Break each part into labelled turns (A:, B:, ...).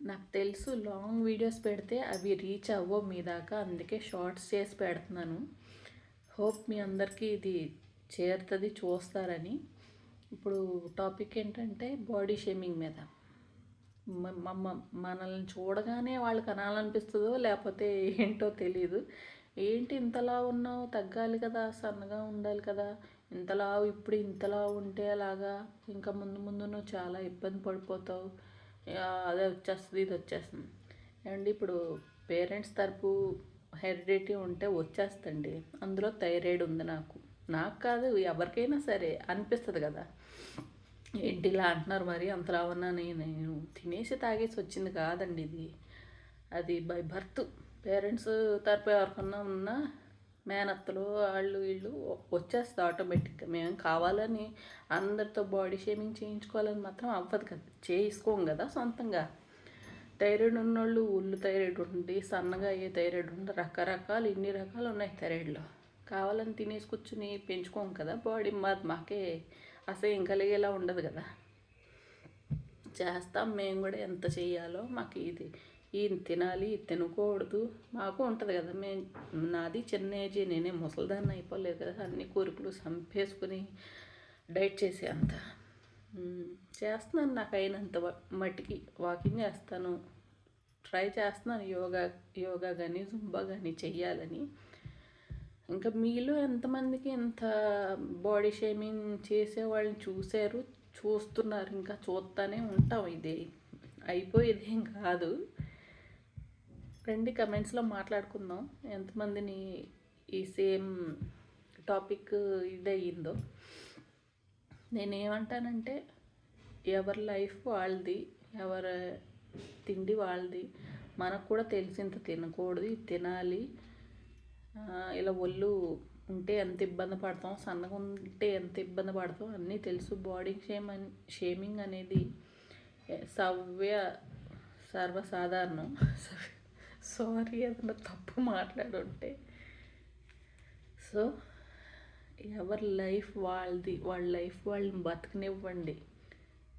A: నాకు తెలుసు long videos పెడితే అవి రీచ్ అవ్వవు మీ దాకా, అందుకే షార్ట్స్ చేసి పెడుతున్నాను. హోప్ మీ అందరికీ ఇది చేరుతుంది, చూస్తారని. ఇప్పుడు టాపిక్ ఏంటంటే బాడీ షేమింగ్ మీద. మనల్ని చూడగానే వాళ్ళకి అనాలనిపిస్తుందో లేకపోతే ఏంటో తెలీదు. ఏంటి ఇంతలా ఉన్నావు, తగ్గాలి కదా, సన్నగా ఉండాలి కదా, ఇంతలా ఇప్పుడు ఇంతలా ఉంటే అలాగా, ఇంకా ముందు ముందు నువ్వు చాలా ఇబ్బంది పడిపోతావు, అదే వచ్చేస్తుంది ఇది వచ్చేస్తుంది. ఏమండి ఇప్పుడు పేరెంట్స్ తరపు హెరిడిటీ ఉంటే వచ్చేస్తండి. అందులో థైరాయిడ్ ఉంది నాకు కాదు ఎవరికైనా సరే అనిపిస్తుంది కదా, ఏంటి ఇలా అంటున్నారు మరి అంతలా ఉన్నా, నేను తినేసి తాగేసి వచ్చింది కాదండి ఇది. అది బై బర్త్. పేరెంట్స్ తరపు ఎవరికన్నా ఉన్నా మేనత్తలు వాళ్ళు వీళ్ళు వచ్చేస్తుంది ఆటోమేటిక్గా. మేము కావాలని అందరితో బాడీ షేమింగ్ చేయించుకోవాలని మాత్రం అవ్వదు కదా, చేసుకోం కదా సొంతంగా. థైరాయిడ్ ఉన్నోళ్ళు ఉల్లు థైరాయిడ్ ఉంటుంది, సన్నగా అయ్యే థైరాయిడ్ ఉంటుంది, రకరకాలు ఇన్ని రకాలు ఉన్నాయి థైరాయిడ్లో. కావాలని తినేసి కూర్చుని పెంచుకోం కదా బాడీ. మాకే అసహ్యం కలిగేలా ఉండదు కదా. చేస్తాం మేము కూడా, ఎంత చెయ్యాలో మాకు ఇది తినాలి ఇది తినకూడదు మాకు ఉంటుంది కదా. నాది చిన్న ఏజ్, నేనే ముసలిదాన్ని అయిపోలేదు కదా, అన్ని కోరికలు చంపేసుకుని డైట్ చేసే అంత చేస్తున్నాను. నాకు అయినంత మట్టికి వాకింగ్ చేస్తాను, ట్రై చేస్తున్నాను యోగా కానీ జుంబా కానీ చెయ్యాలని. ఇంకా మీలో ఎంతమందికి ఇంత బాడీ షేమింగ్ చేసే వాళ్ళని చూశారు, చూస్తున్నారు, ఇంకా చూస్తూనే ఉంటాం. ఇది అయిపోయేదేం కాదు. రండి కమెంట్స్లో మాట్లాడుకుందాం ఎంతమందిని ఈ సేమ్ టాపిక్ ఇదయ్యిందో. నేనేమంటానంటే ఎవరి లైఫ్ వాళ్ళది, ఎవరి తిండి వాళ్ళది. మనకు కూడా తెలిసి ఇంత తినకూడదు, ఇది తినాలి, ఇలా ఒళ్ళు ఉంటే ఎంత ఇబ్బంది పడతాం, సన్నగా ఉంటే ఎంత ఇబ్బంది పడతాం అన్నీ తెలుసు. బాడీ షేమింగ్ అనేది సర్వసాధారణం. సారీ ఏదన్నా తప్పు మాట్లాడుంటే. సో ఎవరి లైఫ్ వాళ్ళది, వాళ్ళ లైఫ్ వాళ్ళని బతకనివ్వండి,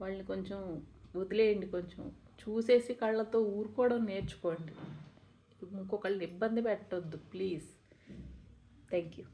A: వాళ్ళని కొంచెం వదిలేయండి, కొంచెం చూసేసి కళ్ళతో ఊరుకోవడం నేర్చుకోండి. ఇంకొకళ్ళని ఇబ్బంది పెట్టొద్దు ప్లీజ్. Thank you.